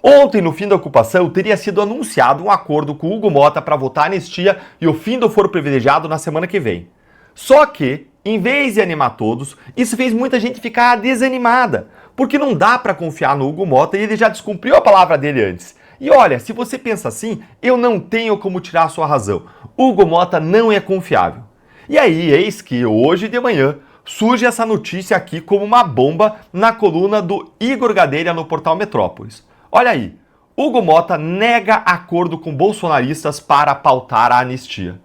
Ontem, no fim da ocupação, teria sido anunciado um acordo com Hugo Motta para votar a anistia e o fim do foro privilegiado na semana que vem. Só que, em vez de animar todos, isso fez muita gente ficar desanimada, porque não dá para confiar no Hugo Motta e ele já descumpriu a palavra dele antes. E olha, se você pensa assim, eu não tenho como tirar a sua razão. Hugo Motta não é confiável. E aí, eis que hoje de manhã surge essa notícia aqui como uma bomba na coluna do Igor Gadelha no portal Metrópolis. Olha aí, Hugo Motta nega acordo com bolsonaristas para pautar a anistia.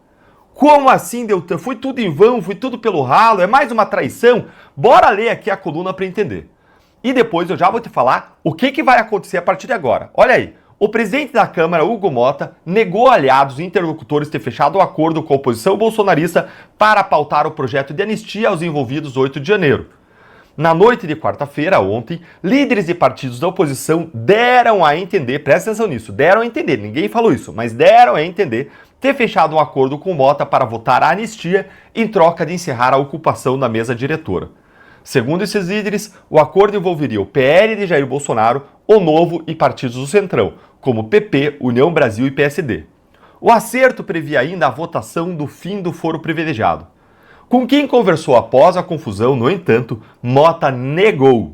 Como assim, Deltan? Foi tudo em vão, foi tudo pelo ralo, é mais uma traição? Bora ler aqui a coluna para entender. E depois eu já vou te falar o que vai acontecer a partir de agora. Olha aí, o presidente da Câmara, Hugo Motta, negou aliados e interlocutores ter fechado um acordo com a oposição bolsonarista para pautar o projeto de anistia aos envolvidos 8 de janeiro. Na noite de quarta-feira, ontem, líderes de partidos da oposição deram a entender, presta atenção nisso, deram a entender, ninguém falou isso, mas deram a entender ter fechado um acordo com Motta para votar a anistia em troca de encerrar a ocupação da mesa diretora. Segundo esses líderes, o acordo envolveria o PL de Jair Bolsonaro, o Novo e partidos do Centrão, como PP, União Brasil e PSD. O acerto previa ainda a votação do fim do foro privilegiado. Com quem conversou após a confusão, no entanto, Motta negou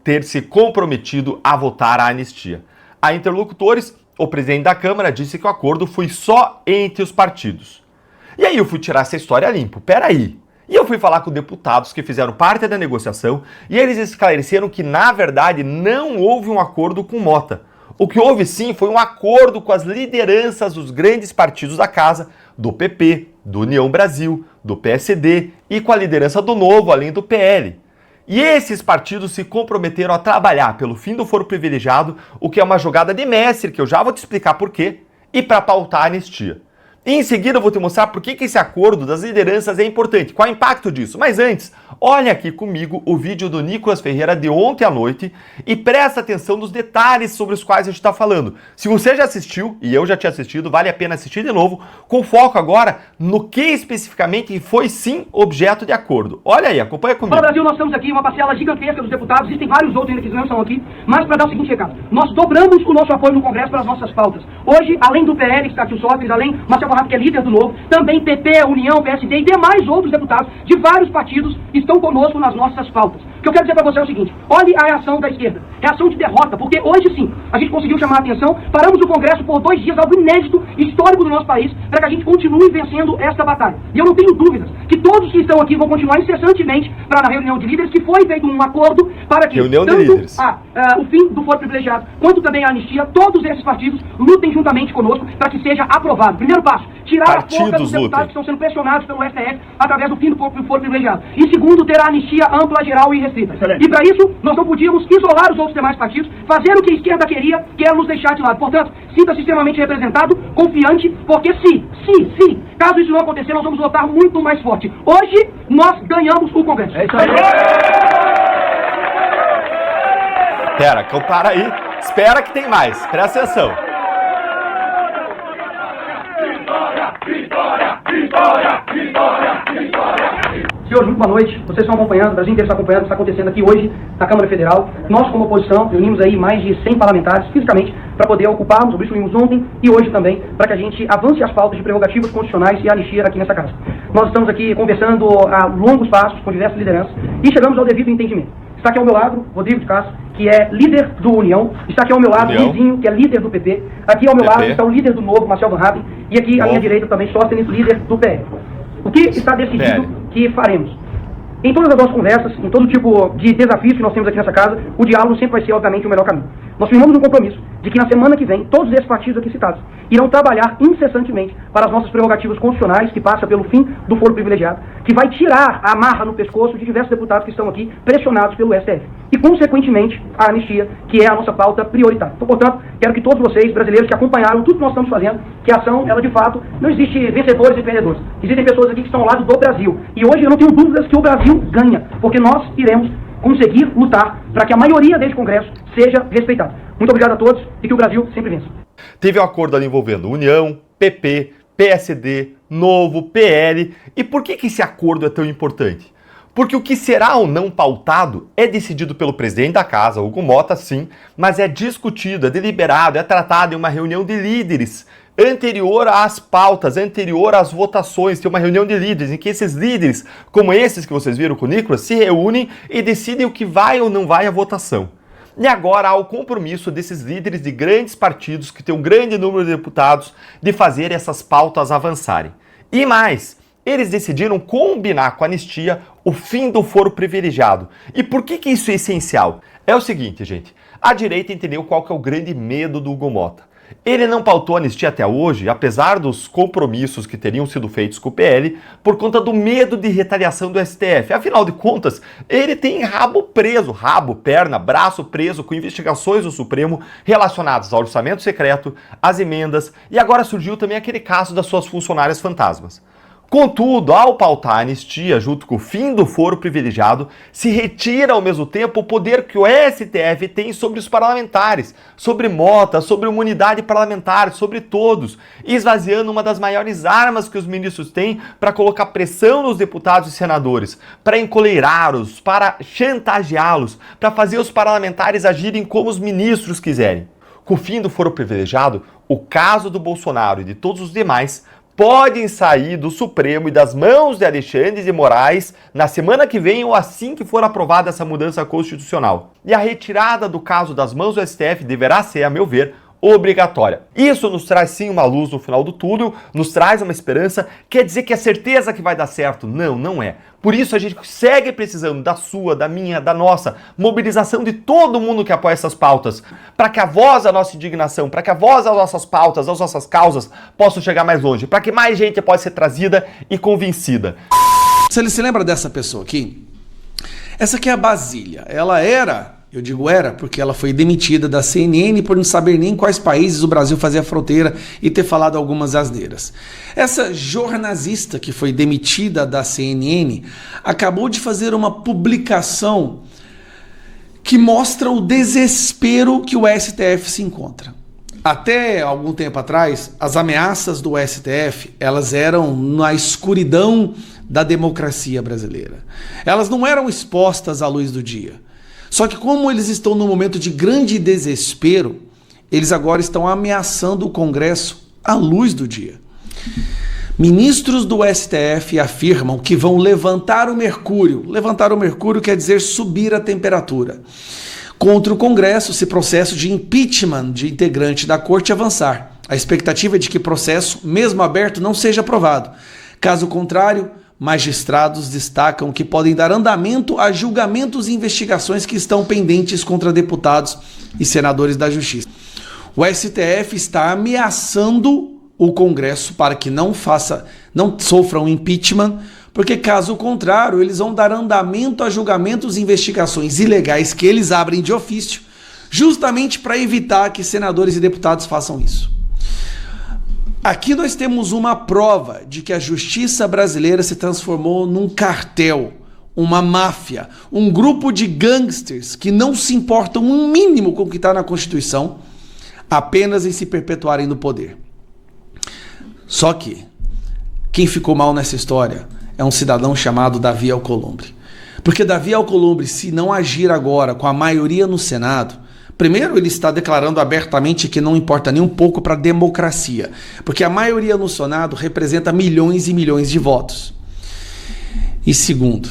ter se comprometido a votar a anistia. A interlocutores, o presidente da Câmara disse que o acordo foi só entre os partidos. E aí eu fui tirar essa história limpo, peraí. E eu fui falar com deputados que fizeram parte da negociação e eles esclareceram que, na verdade, não houve um acordo com Motta. O que houve sim foi um acordo com as lideranças dos grandes partidos da casa, do PP, do União Brasil, do PSD e com a liderança do Novo, além do PL. E esses partidos se comprometeram a trabalhar pelo fim do foro privilegiado, o que é uma jogada de mestre, que eu já vou te explicar por quê, e para pautar a anistia. E em seguida eu vou te mostrar por que esse acordo das lideranças é importante, qual é o impacto disso. Mas antes, olha aqui comigo o vídeo do Nicolas Ferreira de ontem à noite e presta atenção nos detalhes sobre os quais a gente está falando. Se você já assistiu, e eu já tinha assistido, vale a pena assistir de novo, com foco agora no que especificamente foi sim objeto de acordo. Olha aí, acompanha comigo. Para o Brasil, nós temos aqui uma parcela gigantesca dos deputados, existem vários outros ainda que não estão aqui, mas para dar o seguinte recado, nós dobramos o nosso apoio no Congresso para as nossas pautas. Hoje, além do PL, que está aqui o Sócrates, além Marcelo Rato, que é líder do Novo, também PP, União, PSD e demais outros deputados de vários partidos estão conosco nas nossas pautas. O que eu quero dizer para você é o seguinte, olhe a reação da esquerda, reação de derrota, porque hoje sim, a gente conseguiu chamar a atenção, paramos o Congresso por 2 dias, algo inédito, histórico do nosso país, para que a gente continue vencendo esta batalha. E eu não tenho dúvidas que todos que estão aqui vão continuar incessantemente para na reunião de líderes, que foi feito um acordo para que tanto o fim do foro privilegiado, quanto também a anistia, todos esses partidos lutem juntamente conosco para que seja aprovado. Primeiro passo, tirar a força dos deputados que estão sendo pressionados pelo STF através do fim do foro privilegiado. E segundo, ter a anistia ampla, geral e restrita. Excelente. E para isso, nós não podíamos isolar os outros demais partidos, fazer o que a esquerda queria, que era nos deixar de lado. Portanto, sinta-se extremamente representado, confiante, porque caso isso não acontecer, nós vamos votar muito mais forte. Hoje, nós ganhamos o Congresso. É isso aí. Pera, para aí. Espera que tem mais. Presta atenção. Senhores, muito boa noite. Vocês estão acompanhando, o Brasil inteiro está acompanhando o que está acontecendo aqui hoje na Câmara Federal. Nós, como oposição, reunimos aí mais de 100 parlamentares fisicamente para poder ocuparmos, obstruímos ontem e hoje também, para que a gente avance as pautas de prerrogativas constitucionais e anistia aqui nessa casa. Nós estamos aqui conversando a longos passos com diversas lideranças e chegamos ao devido entendimento. Está aqui ao meu lado, Rodrigo de Castro, que é líder do União. Está aqui ao meu lado, Luizinho, que é líder do PP. Aqui ao meu lado está o líder do Novo, Marcelo Van Hatten. E aqui à minha direita também, Sócrates, líder do PL. O que está decidido que faremos? Em todas as nossas conversas, em todo tipo de desafios que nós temos aqui nessa casa, o diálogo sempre vai ser, obviamente, o melhor caminho. Nós firmamos um compromisso de que na semana que vem, todos esses partidos aqui citados irão trabalhar incessantemente para as nossas prerrogativas constitucionais, que passa pelo fim do foro privilegiado, que vai tirar a amarra no pescoço de diversos deputados que estão aqui pressionados pelo STF. E, consequentemente, a anistia, que é a nossa pauta prioritária. Então, portanto, quero que todos vocês, brasileiros, que acompanharam tudo que nós estamos fazendo, que a ação, ela de fato, não existe vencedores e perdedores. Existem pessoas aqui que estão ao lado do Brasil. E hoje eu não tenho dúvidas que o Brasil ganha, porque nós iremos conseguir lutar para que a maioria desse Congresso seja respeitada. Muito obrigado a todos e que o Brasil sempre vença. Teve um acordo ali envolvendo União, PP, PSD, Novo, PL. E por que esse acordo é tão importante? Porque o que será ou não pautado é decidido pelo presidente da casa, Hugo Mota, sim, mas é discutido, é deliberado, é tratado em uma reunião de líderes anterior às pautas, anterior às votações. Tem uma reunião de líderes em que esses líderes, como esses que vocês viram com o Nicolas, se reúnem e decidem o que vai ou não vai à votação. E agora há o compromisso desses líderes de grandes partidos, que têm um grande número de deputados, de fazer essas pautas avançarem. E mais, eles decidiram combinar com a anistia o fim do foro privilegiado. E por que isso é essencial? É o seguinte, gente. A direita entendeu qual que é o grande medo do Hugo Mota. Ele não pautou a anistia até hoje, apesar dos compromissos que teriam sido feitos com o PL, por conta do medo de retaliação do STF. Afinal de contas, ele tem rabo preso, rabo, perna, braço preso com investigações do Supremo relacionadas ao orçamento secreto, às emendas, e agora surgiu também aquele caso das suas funcionárias fantasmas. Contudo, ao pautar a anistia junto com o fim do foro privilegiado, se retira ao mesmo tempo o poder que o STF tem sobre os parlamentares, sobre Mota, sobre a imunidade parlamentar, sobre todos, esvaziando uma das maiores armas que os ministros têm para colocar pressão nos deputados e senadores, para encoleirá-los, para chantageá-los, para fazer os parlamentares agirem como os ministros quiserem. Com o fim do foro privilegiado, o caso do Bolsonaro e de todos os demais podem sair do Supremo e das mãos de Alexandre de Moraes na semana que vem ou assim que for aprovada essa mudança constitucional. E a retirada do caso das mãos do STF deverá ser, a meu ver, obrigatória. Isso nos traz sim uma luz no final do túnel, nos traz uma esperança. Quer dizer que é certeza que vai dar certo? Não, não é. Por isso a gente segue precisando da sua, da minha, da nossa mobilização de todo mundo que apoia essas pautas, para que a voz da nossa indignação, para que a voz das nossas pautas, das nossas causas possam chegar mais longe, para que mais gente possa ser trazida e convencida. Você se lembra dessa pessoa aqui? Essa aqui é a Basília. Ela era... Eu digo era porque ela foi demitida da CNN por não saber nem quais países o Brasil fazia fronteira e ter falado algumas asneiras. Essa jornalista que foi demitida da CNN acabou de fazer uma publicação que mostra o desespero que o STF se encontra. Até algum tempo atrás, as ameaças do STF, elas eram na escuridão da democracia brasileira. Elas não eram expostas à luz do dia. Só que como eles estão num momento de grande desespero, eles agora estão ameaçando o Congresso à luz do dia. Ministros do STF afirmam que vão levantar o mercúrio. Levantar o mercúrio quer dizer subir a temperatura. Contra o Congresso, se processo de impeachment de integrante da Corte avançar. A expectativa é de que processo, mesmo aberto, não seja aprovado. Caso contrário, magistrados destacam que podem dar andamento a julgamentos e investigações que estão pendentes contra deputados e senadores da Justiça. O STF está ameaçando o Congresso para que não sofram impeachment, porque caso contrário, eles vão dar andamento a julgamentos e investigações ilegais que eles abrem de ofício, justamente para evitar que senadores e deputados façam isso. Aqui nós temos uma prova de que a justiça brasileira se transformou num cartel, uma máfia, um grupo de gangsters que não se importam um mínimo com o que está na Constituição, apenas em se perpetuarem no poder. Só que quem ficou mal nessa história é um cidadão chamado Davi Alcolumbre. Porque Davi Alcolumbre, se não agir agora com a maioria no Senado, primeiro, ele está declarando abertamente que não importa nem um pouco para a democracia, porque a maioria no Senado representa milhões e milhões de votos. E segundo,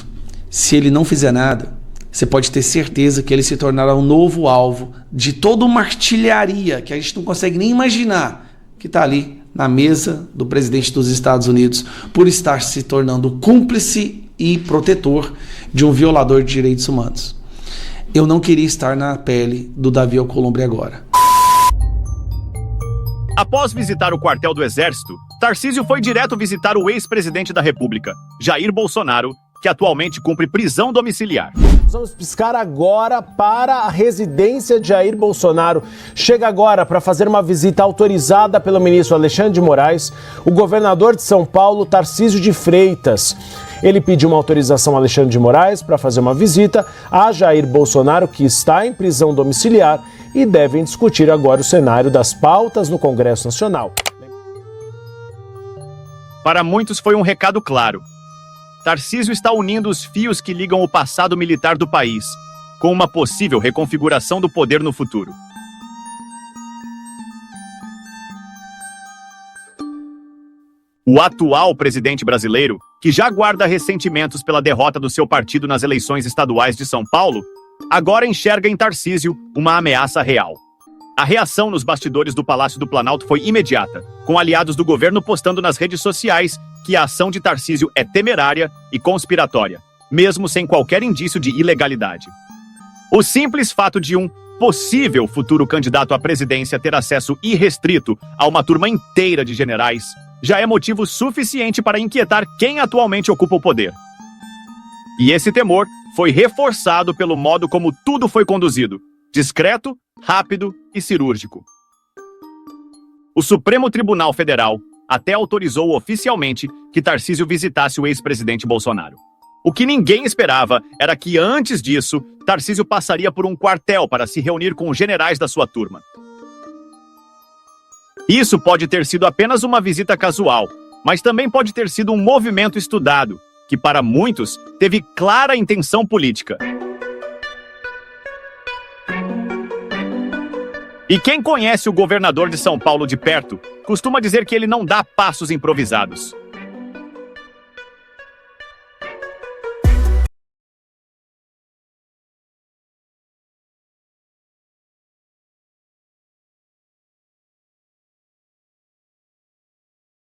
se ele não fizer nada, você pode ter certeza que ele se tornará um novo alvo de toda uma artilharia que a gente não consegue nem imaginar, que está ali na mesa do presidente dos Estados Unidos, por estar se tornando cúmplice e protetor de um violador de direitos humanos. Eu não queria estar na pele do Davi Alcolumbre agora. Após visitar o quartel do Exército, Tarcísio foi direto visitar o ex-presidente da República, Jair Bolsonaro, que atualmente cumpre prisão domiciliar. Vamos piscar agora para a residência de Jair Bolsonaro. Chega agora para fazer uma visita autorizada pelo ministro Alexandre de Moraes, o governador de São Paulo, Tarcísio de Freitas. Ele pediu uma autorização a Alexandre de Moraes para fazer uma visita a Jair Bolsonaro, que está em prisão domiciliar, e devem discutir agora o cenário das pautas no Congresso Nacional. Para muitos foi um recado claro. Tarcísio está unindo os fios que ligam o passado militar do país, com uma possível reconfiguração do poder no futuro. O atual presidente brasileiro, que já guarda ressentimentos pela derrota do seu partido nas eleições estaduais de São Paulo, agora enxerga em Tarcísio uma ameaça real. A reação nos bastidores do Palácio do Planalto foi imediata, com aliados do governo postando nas redes sociais que a ação de Tarcísio é temerária e conspiratória, mesmo sem qualquer indício de ilegalidade. O simples fato de um possível futuro candidato à presidência ter acesso irrestrito a uma turma inteira de generais já é motivo suficiente para inquietar quem atualmente ocupa o poder. E esse temor foi reforçado pelo modo como tudo foi conduzido, discreto, rápido e cirúrgico. O Supremo Tribunal Federal até autorizou oficialmente que Tarcísio visitasse o ex-presidente Bolsonaro. O que ninguém esperava era que, antes disso, Tarcísio passaria por um quartel para se reunir com os generais da sua turma. Isso pode ter sido apenas uma visita casual, mas também pode ter sido um movimento estudado, que para muitos teve clara intenção política. E quem conhece o governador de São Paulo de perto, costuma dizer que ele não dá passos improvisados.